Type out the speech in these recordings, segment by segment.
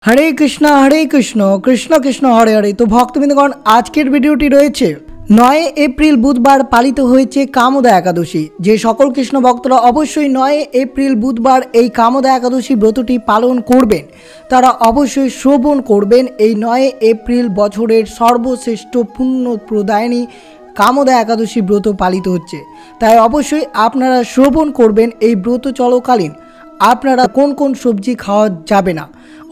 हरे कृष्णा कृष्ण कृष्ण हरे हरे। तो भक्तबृंदगण आजकेर भिडियोटी रयेछे 9 एप्रिल बुधवार पालित हयेछे कामदा एकादशी। जे सकल कृष्ण भक्तरा अवश्यई 9 एप्रिल बुधवार এই कामदा एकादशी ব্রতটি पालन करबेन तारा अवश्यई श्रवण करबेन। এই 9 एप्रिल बछरेर सर्वश्रेष्ठ पुण्य प्रदायिनी कामदा एकादशी ব্রত पालित হচ্ছে। তাই অবশ্যই আপনারা শ্রবণ করবেন এই ব্রত চলাকালীন আপনারা কোন কোন সবজি খাওয়া যাবে না,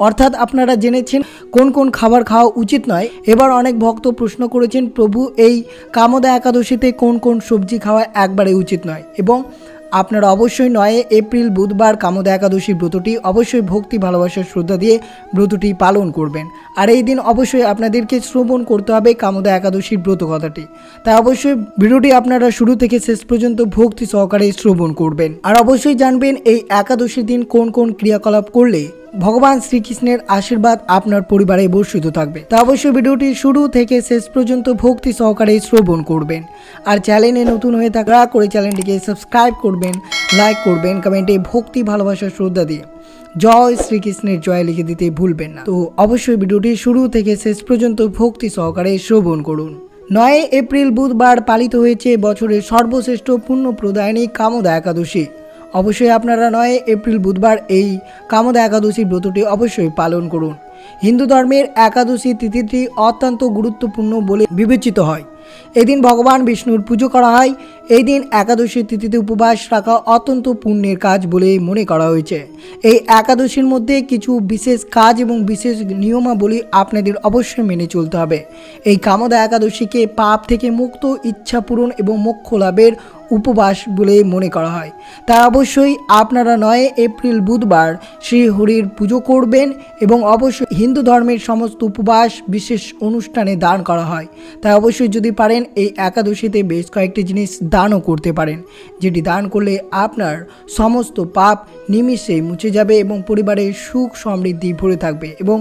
অর্থাৎ আপনারা জেনেছেন কোন কোন খাবার খাওয়া উচিত নয়। এবার অনেক ভক্ত প্রশ্ন করেছেন প্রভু এই কামদা একাদশীতে কোন কোন সবজি খাওয়া একবারে উচিত নয়, এবং আপনারা অবশ্যই 9 এপ্রিল বুধবার কামদা একাদশী ব্রতটি অবশ্যই ভক্তি ভালোবাসার শ্রদ্ধা দিয়ে ব্রতটি পালন করবেন। আর এই দিন অবশ্যই আপনাদেরকে শ্রবণ করতে হবে কামদা একাদশীর ব্রত কথাটি। তাই অবশ্যই ভিডিওটি আপনারা শুরু থেকে শেষ পর্যন্ত ভক্তি সহকারে শ্রবণ করবেন। আর অবশ্যই জানবেন এই একাদশীর দিন কোন কোন ক্রিয়াকলাপ করলে ভগবান শ্রীকৃষ্ণের আশীর্বাদ আপনার পরিবারে বর্ষিত থাকবে। তা অবশ্যই ভিডিওটি শুরু থেকে শেষ পর্যন্ত ভক্তি সহকারে শ্রবণ করবেন। আর চ্যানেলে নতুন হয়ে থাকা করে চ্যানেলটিকে সাবস্ক্রাইব করবেন, লাইক করবেন, কমেন্টে ভক্তি ভালোবাসা শ্রদ্ধা দিয়ে জয় শ্রীকৃষ্ণের জয় লিখে দিতে ভুলবেন না। তো অবশ্যই ভিডিওটি শুরু থেকে শেষ পর্যন্ত ভক্তি সহকারে শ্রবণ করুন। 9 এপ্রিল বুধবার পালিত হয়েছে বছরের সর্বশ্রেষ্ঠ পুণ্য প্রদায়িনী কামদা একাদশী। অবশ্যই আপনারা 9 এপ্রিল বুধবার এই কামদা একাদশী ব্রতটি অবশ্যই পালন করুন। হিন্দু ধর্মের একাদশী তিথিটি অত্যন্ত গুরুত্বপূর্ণ বলে বিবেচিত হয়। এই দিন ভগবান বিষ্ণুর পুজো করা হয়। এই দিন একাদশী তিথিতে উপবাস রাখা অত্যন্ত পুণ্যের কাজ বলে মনে করা হয়েছে। এই একাদশীর মধ্যে কিছু বিশেষ কাজ এবং বিশেষ নিয়মাবলী আপনাদের অবশ্যই মেনে চলতে হবে। এই কামদা একাদশীকে পাপ থেকে মুক্ত, ইচ্ছা পূরণ এবং মোক্ষ লাভের উপবাস বলে মনে করা হয়। তাই অবশ্যই আপনারা 9 এপ্রিল বুধবার শ্রী হরির পুজো করবেন এবং অবশ্যই হিন্দু ধর্মের সমস্ত উপবাস বিশেষ অনুষ্ঠানে দান করা হয়। তাই অবশ্যই যদি পারেন এই একাদশীতে বেশ কয়েকটি জিনিস দানও করতে পারেন, যেটি দান করলে আপনার সমস্ত পাপ নিমিষে মুছে যাবে এবং পরিবারের সুখ সমৃদ্ধি ভরে থাকবে এবং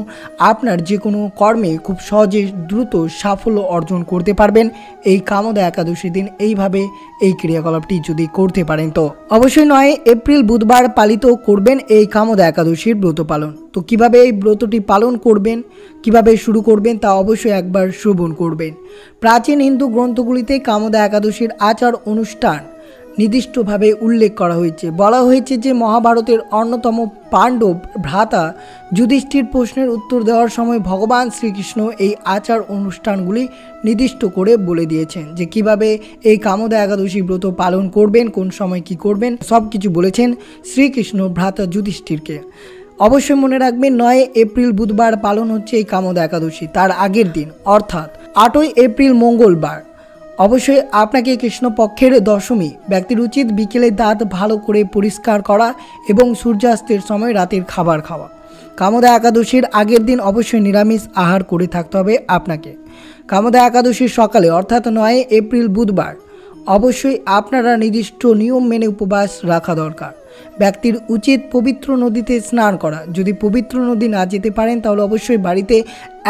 আপনার যে কোনো কর্মে খুব সহজে দ্রুত সাফল্য অর্জন করতে পারবেন। এই কামদা একাদশীর দিন এইভাবে এই ক্রিয়াকলাপটি যদি করতে পারেন তো অবশ্যই 9 এপ্রিল বুধবার পালিত করবেন এই কামদা একাদশীর ব্রত পালন। তো কিভাবে এই ব্রতটি পালন করবেন, কিভাবে শুরু করবেন তা অবশ্যই একবার শ্রবণ করবেন। প্রাচীন হিন্দু গ্রন্থগুলিতে কামদা একাদশীর আচার অনুষ্ঠান নির্দিষ্টভাবে উল্লেখ করা হয়েছে। বলা হয়েছে যে মহাভারতের অন্যতম পাণ্ডব ভ্রাতা যুধিষ্ঠির প্রশ্নের উত্তর দেওয়ার সময় ভগবান শ্রীকৃষ্ণ এই আচার অনুষ্ঠানগুলি নির্দিষ্ট করে বলে দিয়েছেন যে কিভাবে এই কামদা একাদশী ব্রত পালন করবেন, কোন সময় কি করবেন, সব কিছু বলেছেন শ্রীকৃষ্ণ ভ্রাতা যুধিষ্ঠিরকে। অবশ্যই মনে রাখবেন 9 এপ্রিল বুধবার পালন হচ্ছে এই কামদা একাদশী। তার আগের দিন অর্থাৎ 8 এপ্রিল মঙ্গলবার অবশ্যই আপনাকে কৃষ্ণপক্ষের দশমী ব্যক্তির উচিত বিকেলে দাঁত ভালো করে পরিষ্কার করা এবং সূর্যাস্তের সময় রাতের খাবার খাওয়া। কামদা একাদশীর আগের দিন অবশ্যই নিরামিষ আহার করে থাকতে হবে আপনাকে। কামদা একাদশীর সকালে অর্থাৎ 9 এপ্রিল বুধবার অবশ্যই আপনারা নির্দিষ্ট নিয়ম মেনে উপবাস রাখা দরকার। ব্যক্তির উচিত পবিত্র নদীতে স্নান করা। যদি পবিত্র নদী না যেতে পারেন তাহলে অবশ্যই বাড়িতে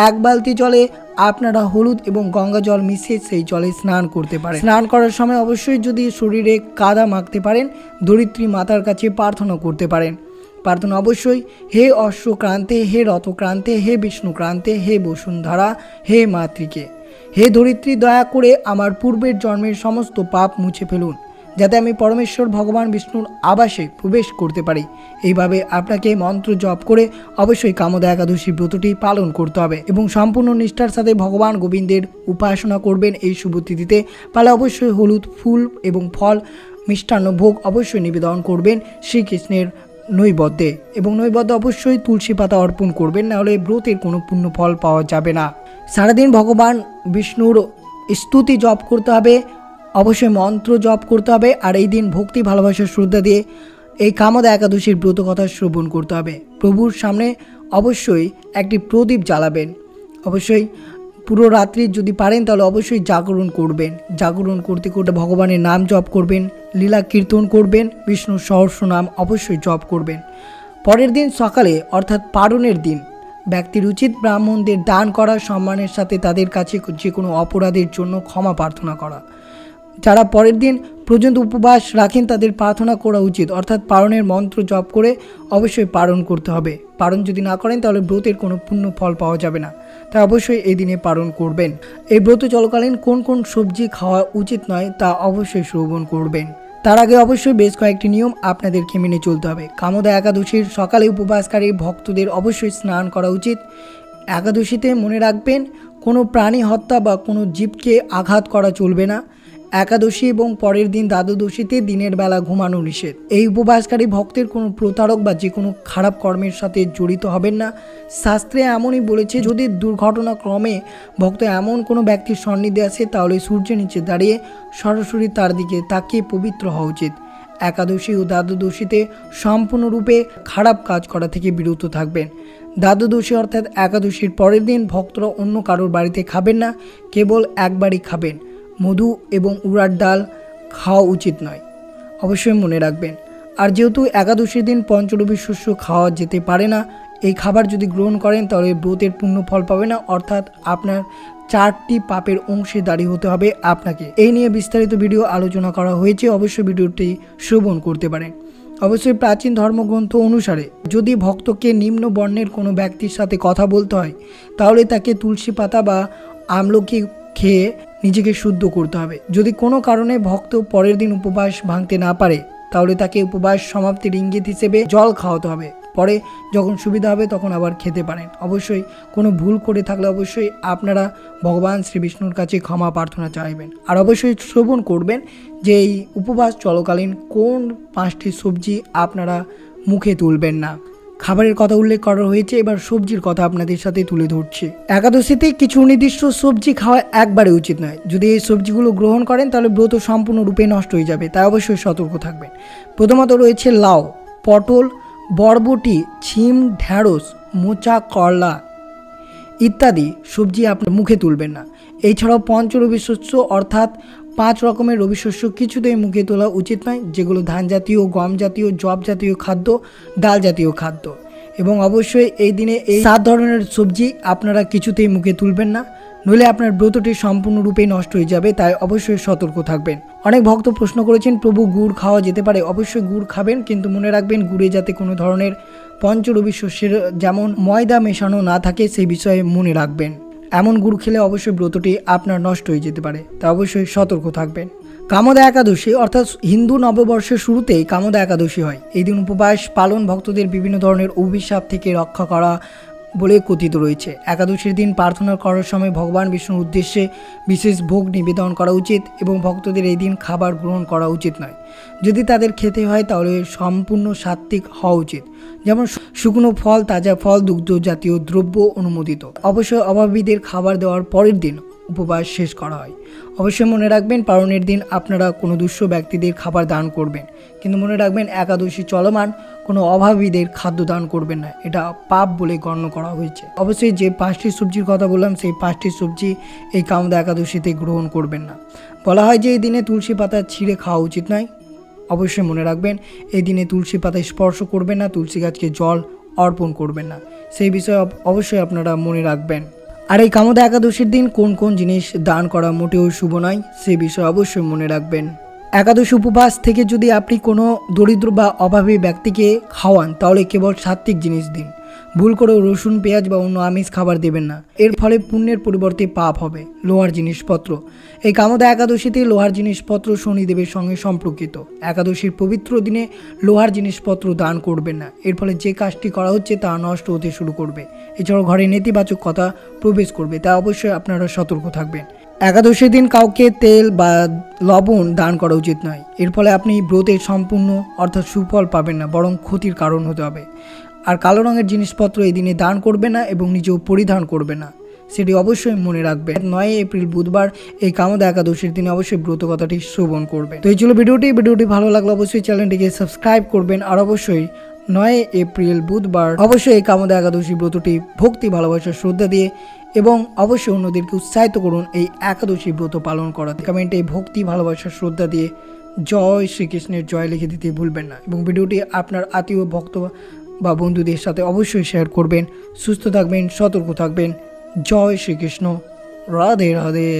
1 বালতি জলে আপনারা হলুদ এবং গঙ্গা জল মিশিয়ে সেই জলে স্নান করতে পারেন। স্নান করার সময় অবশ্যই যদি শরীরে কাদা মাখতে পারেন, ধরিত্রী মাতার কাছে প্রার্থনা করতে পারেন। প্রার্থনা অবশ্যই হে অশ্বক্রান্তে, হে রথক্রান্তে, হে বিষ্ণুক্রান্তে, হে বসুন্ধরা, হে মাতৃকে, হে ধরিত্রী, দয়া করে আমার পূর্বের জন্মের সমস্ত পাপ মুছে ফেলুন যাতে আমি পরমেশ্বর ভগবান বিষ্ণুর আবাসে প্রবেশ করতে পারি। এইভাবে আপনাকে মন্ত্র জপ করে অবশ্যই কামদা একাদশী ব্রতটি পালন করতে হবে এবং সম্পূর্ণ নিষ্ঠার সাথে ভগবান গোবিন্দের উপাসনা করবেন। এই শুভ তিথিতে পালে অবশ্যই হলুদ ফুল এবং ফল মিষ্টান্ন ভোগ অবশ্যই নিবেদন করবেন শ্রীকৃষ্ণের নৈবেদ্যে এবং নৈবেদ্য অবশ্যই তুলসী পাতা অর্পণ করবেন, নাহলে ব্রতের কোনো পুণ্য ফল পাওয়া যাবে না। সারাদিন ভগবান বিষ্ণুর স্তুতি জপ করতে হবে, অবশ্যই মন্ত্র জপ করতে হবে। আর এই দিন ভক্তি ভালোবাসার শ্রদ্ধা দিয়ে এই কামদা একাদশীর ব্রত কথা শ্রবণ করতে হবে। প্রভুর সামনে অবশ্যই একটি প্রদীপ জ্বালাবেন। অবশ্যই পুরো রাত্রি যদি পারেন তাহলে অবশ্যই জাগরণ করবেন। জাগরণ করতে করতে ভগবানের নাম জপ করবেন, লীলা কীর্তন করবেন, বিষ্ণুর সহস্র নাম অবশ্যই জপ করবেন। পরের দিন সকালে অর্থাৎ পারণের দিন ব্যক্তির উচিত ব্রাহ্মণদের দান করা, সম্মানের সাথে তাদের কাছে যে কোনো অপরাধের জন্য ক্ষমা প্রার্থনা করা। যারা পরের দিন পর্যন্ত উপবাস রাখেন তাদের প্রার্থনা করা উচিত, অর্থাৎ পারণের মন্ত্র জপ করে অবশ্যই পারণ করতে হবে। পারণ যদি না করেন তাহলে ব্রতের কোনো পূর্ণ ফল পাওয়া যাবে না, তাই অবশ্যই এই দিনে পারণ করবেন। এই ব্রত চলাকালীন কোন কোন সবজি খাওয়া উচিত নয় তা অবশ্যই শ্রবণ করবেন। তার আগে অবশ্যই বেশ কয়েকটি নিয়ম আপনাদেরকে মেনে চলতে হবে। কামোদা একাদশীর সকালে উপবাসকারী ভক্তদের অবশ্যই স্নান করা উচিত। একাদশীতে মনে রাখবেন কোনো প্রাণী হত্যা বা কোনো জীবকে আঘাত করা চলবে না। একাদশী এবং পরের দিন দ্বাদশীতে দিনের বেলা ঘুমানো নিষেধ। এই উপবাসকারী ভক্তের কোনো প্রতারক বা যে কোনো খারাপ কর্মের সাথে জড়িত হবেন না। শাস্ত্রে এমনই বলেছে, যদি দুর্ঘটনাক্রমে ভক্ত এমন কোনো ব্যক্তির সান্নিধ্যে আসে তাহলে সূর্যের নিচে দাঁড়িয়ে সরাসরি তার দিকে তাকিয়ে পবিত্র হওয়া উচিত। একাদশী ও দ্বাদশীতে সম্পূর্ণরূপে খারাপ কাজ করা থেকে বিরত থাকবেন। দ্বাদশী অর্থাৎ একাদশীর পরের দিন ভক্তরা অন্য কারোর বাড়িতে খাবেন না, কেবল একবারই খাবেন। মধু এবং উড়ার ডাল খাওয়া উচিত নয়, অবশ্যই মনে রাখবেন। আর যেহেতু একাদশীর দিন পঞ্চরবি শস্য খাওয়া যেতে পারে না, এই খাবার যদি গ্রহণ করেন তাহলে ব্রতের পূর্ণ ফল পাবে না, অর্থাৎ আপনার 4টি পাপের অংশীদারি হতে হবে আপনাকে। এই নিয়ে বিস্তারিত ভিডিও আলোচনা করা হয়েছে, অবশ্যই ভিডিওটি শ্রবণ করতে পারেন। অবশ্যই প্রাচীন ধর্মগ্রন্থ অনুসারে যদি ভক্তকে নিম্ন বর্ণের কোনো ব্যক্তির সাথে কথা বলতে হয় তাহলে তাকে তুলসী পাতা বা আমলকি খেয়ে নিজেকে শুদ্ধ করতে হবে। যদি কোনো কারণে ভক্ত পরের দিন উপবাস ভাঙতে না পারে তাহলে তাকে উপবাস সমাপ্তির ইঙ্গিত হিসেবে জল খাওয়াতে হবে। পরে যখন সুবিধা হবে তখন আবার খেতে পারেন। অবশ্যই কোনো ভুল করে থাকলে অবশ্যই আপনারা ভগবান শ্রী বিষ্ণুর কাছে ক্ষমা প্রার্থনা চাইবেন। আর অবশ্যই শ্রবণ করবেন যে এই উপবাস চলাকালীন কোন 5টি সবজি আপনারা মুখে তুলবেন না। খাবারের কথা উল্লেখ করা হয়েছে, এবার সবজির কথা আপনাদের সাথে তুলে ধরছি। একাদশীতে কিছু নির্দিষ্ট সবজি খাওয়া একবারে উচিত নয়। যদি এই সবজিগুলো গ্রহণ করেন তাহলে ব্রত সম্পূর্ণরূপে নষ্ট হয়ে যাবে, তাই অবশ্যই সতর্ক থাকবেন। প্রথমত রয়েছে লাউ, পটল, বরবটি, ছিম, ঢ্যাঁড়স, মোচা, করলা ইত্যাদি সবজি আপনার মুখে তুলবেন না। এছাড়াও পঞ্চরবি শস্য অর্থাৎ 5 রকমের রবি শস্য কিছুতেই মুখে তোলা উচিত নয়, যেগুলো ধান জাতীয়, গম জাতীয়, জব জাতীয় খাদ্য, ডাল জাতীয় খাদ্য। এবং অবশ্যই এই দিনে এই 7 ধরনের সবজি আপনারা কিছুতেই মুখে তুলবেন না, নইলে আপনার ব্রতটি সম্পূর্ণরূপে নষ্ট হয়ে যাবে, তাই অবশ্যই সতর্ক থাকবেন। অনেক ভক্ত প্রশ্ন করেছেন, প্রভু গুড় খাওয়া যেতে পারে? অবশ্যই গুড় খাবেন, কিন্তু মনে রাখবেন গুড়ে যাতে কোনো ধরনের পঞ্চরবি শস্যের যেমন ময়দা মেশানো না থাকে সেই বিষয়ে মনে রাখবেন। এমন গুড় খেলে অবশ্যই ব্রতটি আপনার নষ্ট হয়ে যেতে পারে, তা অবশ্যই সতর্ক থাকবেন। কামোদা একাদশী অর্থাৎ হিন্দু নববর্ষের শুরুতেই কামোদা একাদশী হয়। এই দিন উপবাস পালন ভক্তদের বিভিন্ন ধরনের অভিশাপ থেকে রক্ষা করা বলে কথিত রয়েছে। একাদশীর দিন প্রার্থনা করার সময় ভগবান বিষ্ণুর উদ্দেশ্যে বিশেষ ভোগ নিবেদন করা উচিত এবং ভক্তদের এই দিন খাবার গ্রহণ করা উচিত নয়। যদি তাদের খেতে হয় তাহলে সম্পূর্ণ সাত্ত্বিক হওয়া উচিত, যেমন শুকনো ফল, তাজা ফল, দুগ্ধ জাতীয় দ্রব্য অনুমোদিত। অবশ্যই অভাবীদের খাবার দেওয়ার পরের দিন উপবাস শেষ করা হয়। অবশ্যই মনে রাখবেন পালনের দিন আপনারা কোনো দুঃস্থ ব্যক্তিদের খাবার দান করবেন, কিন্তু মনে রাখবেন একাদশী চলমান কোনো অভাবীদের খাদ্য দান করবেন না, এটা পাপ বলে গণ্য করা হয়েছে। অবশ্যই যে 5টি সবজির কথা বললাম সেই 5টি সবজি এই কামোদা একাদশীতে গ্রহণ করবেন না। বলা হয় যে এই দিনে তুলসী পাতা ছিঁড়ে খাওয়া উচিত নয়। অবশ্যই মনে রাখবেন এই দিনে তুলসী পাতা স্পর্শ করবেন না, তুলসী গাছকে জল অর্পণ করবেন না, সেই বিষয়ে অবশ্যই আপনারা মনে রাখবেন। আর এই কামোদা একাদশীর দিন কোন কোন জিনিস দান করা মোটেও শুভ নয় সেই বিষয়ে অবশ্যই মনে রাখবেন। একাদশী উপবাস থেকে যদি আপনি কোনো দরিদ্র বা অভাবী ব্যক্তিকে খাওয়ান তাহলে কেবল সাত্ত্বিক জিনিস দিন, ভুল করে রসুন, পেঁয়াজ বা অন্য আমিষ খাবার দেবেন না, এর ফলে পুণ্যের পরিবর্তে পাপ হবে। লোহার জিনিসপত্র, এই কামোদা একাদশীতে লোহার জিনিসপত্র শনিদেবের সঙ্গে সম্পর্কিত। একাদশীর পবিত্র দিনে লোহার জিনিসপত্র দান করবেন না, এর ফলে যে কাজটি করা হচ্ছে তা নষ্ট হতে শুরু করবে। এছাড়াও ঘরে নেতিবাচক কথা প্রবেশ করবে, তা অবশ্যই আপনারা সতর্ক থাকবেন। একাদশীর দিন কাউকে তেল বা লবণ দান করা উচিত নয়, এর ফলে আপনি ব্রতের সম্পূর্ণ অর্থাৎ সুফল পাবেন না, বরং ক্ষতির কারণ হতে হবে। আর কালো রঙের জিনিসপত্র এই দিনে দান করবে না এবং নিজেও পরিধান করবে না, সেটি অবশ্যই মনে রাখবেন। 9 এপ্রিল বুধবার এই কামোদা একাদশীর দিনে অবশ্যই ব্রত কথাটি শ্রবণ করবেন। তো এই ছিল ভিডিওটি ভালো লাগলে অবশ্যই চ্যানেলটিকে সাবস্ক্রাইব করবেন। আর অবশ্যই 9 এপ্রিল বুধবার অবশ্যই এই কামোদা একাদশী ব্রতটি ভক্তি, ভালোবাসা, শ্রদ্ধা দিয়ে এবং অবশ্যই অন্যদেরকে উৎসাহিত করুন এই একাদশী ব্রত পালন করাতে। কমেন্টে ভক্তি, ভালোবাসা, শ্রদ্ধা দিয়ে জয় শ্রীকৃষ্ণের জয় লিখে দিতে ভুলবেন না এবং ভিডিওটি আপনার আত্মীয়, ভক্ত বা বন্ধুদের সাথে অবশ্যই শেয়ার করবেন। সুস্থ থাকবেন, সতর্ক থাকবেন। জয় শ্রীকৃষ্ণ, রাধে রাধে।